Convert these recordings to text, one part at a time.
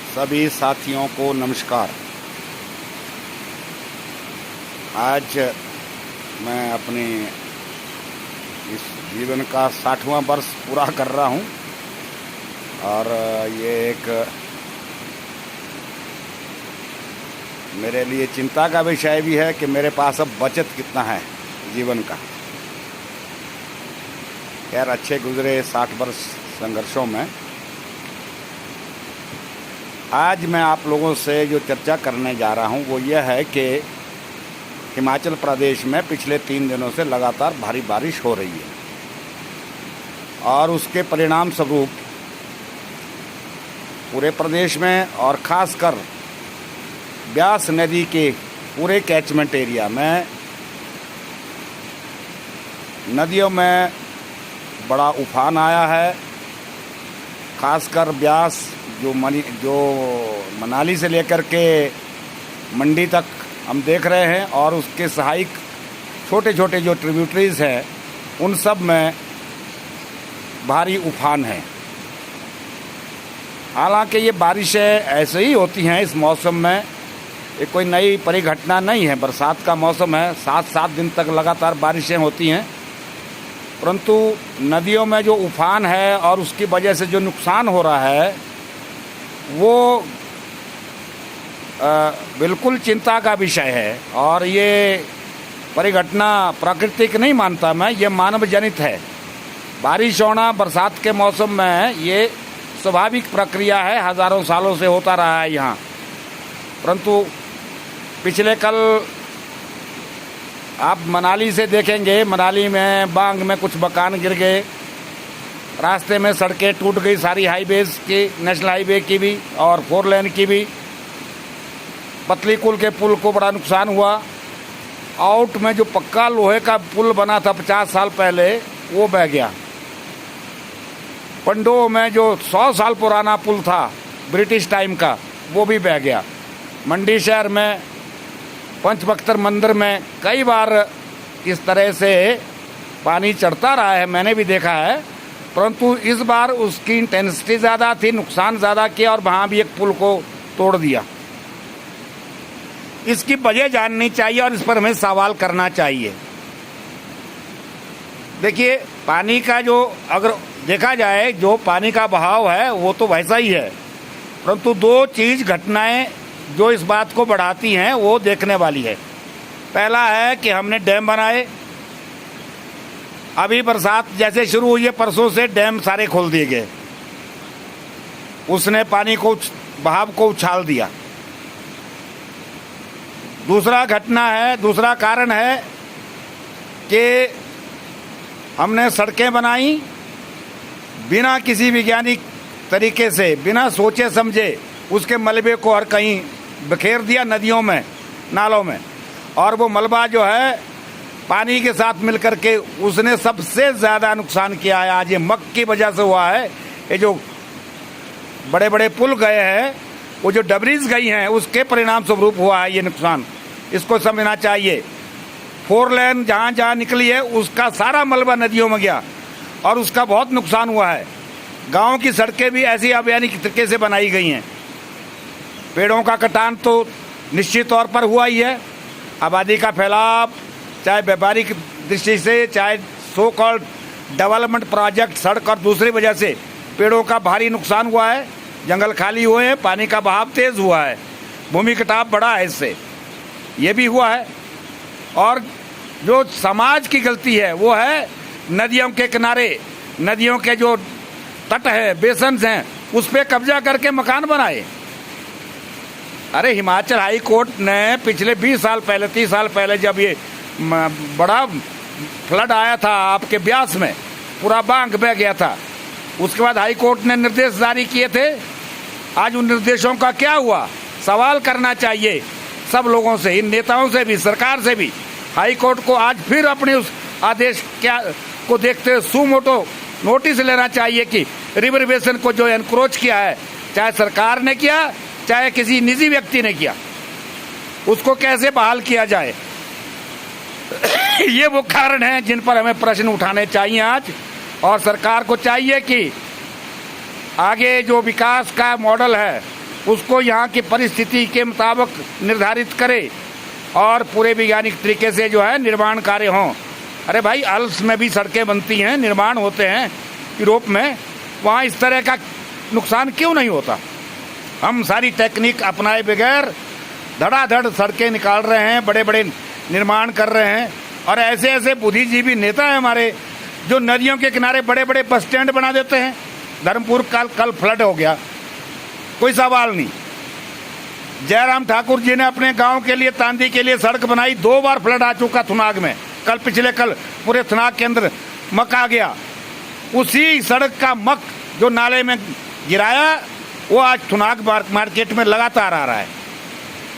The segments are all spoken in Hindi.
सभी साथियों को नमस्कार। आज मैं अपने इस जीवन का 60वां वर्ष पूरा कर रहा हूं और ये एक मेरे लिए चिंता का विषय भी है कि मेरे पास अब बचत कितना है जीवन का। खैर अच्छे गुजरे 60 वर्ष संघर्षों में। आज मैं आप लोगों से जो चर्चा करने जा रहा हूं वो यह है कि हिमाचल प्रदेश में पिछले 3 दिनों से लगातार भारी बारिश हो रही है और उसके परिणाम स्वरूप पूरे प्रदेश में और ख़ासकर ब्यास नदी के पूरे कैचमेंट एरिया में नदियों में बड़ा उफान आया है। ख़ासकर ब्यास जो मनाली से लेकर के मंडी तक हम देख रहे हैं और उसके सहायक छोटे छोटे जो ट्रिब्यूटरीज हैं उन सब में भारी उफान है। हालांकि ये बारिशें ऐसे ही होती हैं इस मौसम में, ये कोई नई परिघटना नहीं है। बरसात का मौसम है, 7 दिन तक लगातार बारिशें होती हैं, परंतु नदियों में जो उफान है और उसकी वजह से जो नुकसान हो रहा है वो बिल्कुल चिंता का विषय है। और ये परिघटना प्राकृतिक नहीं मानता मैं, ये मानव जनित है। बारिश होना बरसात के मौसम में ये स्वाभाविक प्रक्रिया है, हज़ारों सालों से होता रहा है यहाँ। परंतु पिछले कल आप मनाली से देखेंगे, मनाली में बांग में कुछ मकान गिर गए, रास्ते में सड़कें टूट गई, सारी हाईवेज की, नेशनल हाईवे की भी और 4 लेन की भी। पतलीकुल के पुल को बड़ा नुकसान हुआ। आउट में जो पक्का लोहे का पुल बना था 50 साल पहले वो बह गया। पंडो में जो 100 साल पुराना पुल था ब्रिटिश टाइम का वो भी बह गया। मंडी शहर में पंचबख्तर मंदिर में कई बार इस तरह से पानी चढ़ता रहा है, मैंने भी देखा है, परंतु इस बार उसकी इंटेंसिटी ज़्यादा थी, नुकसान ज़्यादा किया और वहाँ भी एक पुल को तोड़ दिया। इसकी वजह जाननी चाहिए और इस पर हमें सवाल करना चाहिए। देखिए, पानी का जो अगर देखा जाए जो पानी का बहाव है वो तो वैसा ही है, परंतु 2 चीज़ घटनाएं जो इस बात को बढ़ाती हैं वो देखने वाली है। पहला है कि हमने डैम बनाए। अभी बरसात जैसे शुरू हुई है परसों से डैम सारे खोल दिए गए, उसने पानी को बहाव को उछाल दिया। दूसरा कारण है कि हमने सड़कें बनाई बिना किसी वैज्ञानिक तरीके से, बिना सोचे समझे उसके मलबे को हर कहीं बिखेर दिया नदियों में, नालों में, और वो मलबा जो है पानी के साथ मिलकर के उसने सबसे ज़्यादा नुकसान किया है। आज ये मक की वजह से हुआ है। ये जो बड़े बड़े पुल गए हैं, वो जो डबरीज गई हैं, उसके परिणाम स्वरूप हुआ है ये नुकसान। इसको समझना चाहिए। 4 लेन जहाँ जहाँ निकली है उसका सारा मलबा नदियों में गया और उसका बहुत नुकसान हुआ है। गाँव की सड़कें भी ऐसी अवैधानिक तरीके से बनाई गई हैं। पेड़ों का कटान तो निश्चित तौर पर हुआ ही है। आबादी का फैलाव, चाहे व्यापारिक दृष्टि से, चाहे सो कॉल्ड डेवलपमेंट प्रोजेक्ट, सड़क और दूसरी वजह से पेड़ों का भारी नुकसान हुआ है। जंगल खाली हुए हैं, पानी का बहाव तेज़ हुआ है, भूमि कटाव बढ़ा है, इससे ये भी हुआ है। और जो समाज की गलती है वो है नदियों के किनारे, नदियों के जो तट है, बेसन्स हैं, उस पर कब्जा करके मकान बनाए। अरे हिमाचल हाई कोर्ट ने पिछले 20 साल पहले, 30 साल पहले जब ये बड़ा फ्लड आया था आपके ब्यास में, पूरा बांग बह गया था, उसके बाद हाई कोर्ट ने निर्देश जारी किए थे। आज उन निर्देशों का क्या हुआ? सवाल करना चाहिए सब लोगों से, इन नेताओं से भी, सरकार से भी। हाई कोर्ट को आज फिर अपने उस आदेश क्या को देखते हुए सुमोटो नोटिस लेना चाहिए कि रिवर बेसिन को जो एनक्रोच किया है, चाहे सरकार ने किया चाहे किसी निजी व्यक्ति ने किया, उसको कैसे बहाल किया जाए। ये वो कारण हैं जिन पर हमें प्रश्न उठाने चाहिए आज। और सरकार को चाहिए कि आगे जो विकास का मॉडल है उसको यहाँ की परिस्थिति के मुताबिक निर्धारित करे और पूरे वैज्ञानिक तरीके से जो है निर्माण कार्य हों। अरे भाई, अल्प्स में भी सड़कें बनती हैं, निर्माण होते हैं यूरोप में, वहाँ इस तरह का नुकसान क्यों नहीं होता? हम सारी टेक्निक अपनाए बगैर धड़ाधड़ सड़कें निकाल रहे हैं, बड़े बड़े निर्माण कर रहे हैं। और ऐसे ऐसे बुद्धिजीवी नेता हैं हमारे जो नदियों के किनारे बड़े बड़े बस स्टैंड बना देते हैं। धर्मपुर कल फ्लड हो गया, कोई सवाल नहीं। जयराम ठाकुर जी ने अपने गांव के लिए, तांदी के लिए सड़क बनाई, 2 बार फ्लड आ चुका थुनाग में। पिछले कल पूरे थुनाग के अंदर मक आ गया। उसी सड़क का मक जो नाले में गिराया वो आज थुनाग मार्केट में लगातार आ रहा है।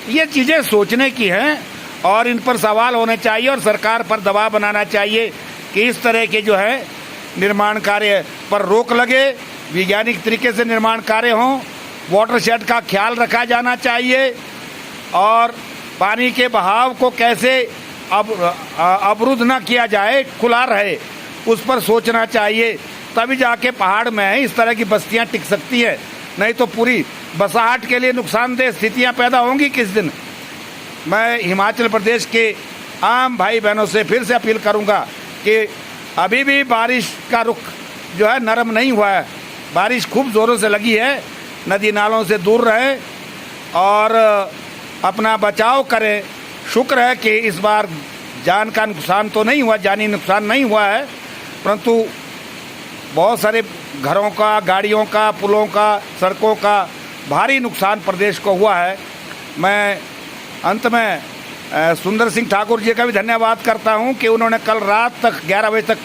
ये चीजें सोचने की हैं और इन पर सवाल होने चाहिए और सरकार पर दबाव बनाना चाहिए कि इस तरह के जो है निर्माण कार्य पर रोक लगे, वैज्ञानिक तरीके से निर्माण कार्य हों, वाटरशेड का ख्याल रखा जाना चाहिए और पानी के बहाव को कैसे अवरुद्ध न किया जाए, खुला रहे, उस पर सोचना चाहिए। तभी जाके पहाड़ में इस तरह की बस्तियां टिक सकती है, नहीं तो पूरी बसाहट के लिए नुकसानदेह स्थितियां पैदा होंगी किस दिन। मैं हिमाचल प्रदेश के आम भाई बहनों से फिर से अपील करूंगा कि अभी भी बारिश का रुख जो है नरम नहीं हुआ है, बारिश खूब ज़ोरों से लगी है। नदी नालों से दूर रहे और अपना बचाव करें। शुक्र है कि इस बार जान का नुकसान तो नहीं हुआ, जानी नुकसान नहीं हुआ है, परंतु बहुत सारे घरों का, गाड़ियों का, पुलों का, सड़कों का भारी नुकसान प्रदेश को हुआ है। मैं अंत में सुंदर सिंह ठाकुर जी का भी धन्यवाद करता हूं कि उन्होंने कल रात तक 11 बजे तक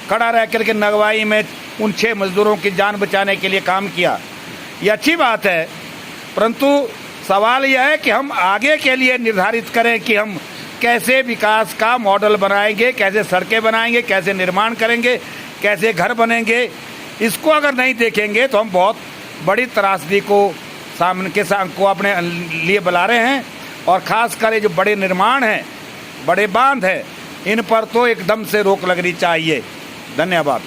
खड़ा रह करके नगवाई में उन 6 मजदूरों की जान बचाने के लिए काम किया। ये अच्छी बात है, परंतु सवाल यह है कि हम आगे के लिए निर्धारित करें कि हम कैसे विकास का मॉडल बनाएंगे, कैसे सड़कें बनाएंगे, कैसे निर्माण करेंगे, कैसे घर बनेंगे। इसको अगर नहीं देखेंगे तो हम बहुत बड़ी त्रासदी को अपने लिए बुला रहे हैं। और खासकर ये जो बड़े निर्माण हैं, बड़े बांध हैं, इन पर तो एकदम से रोक लगनी चाहिए। धन्यवाद।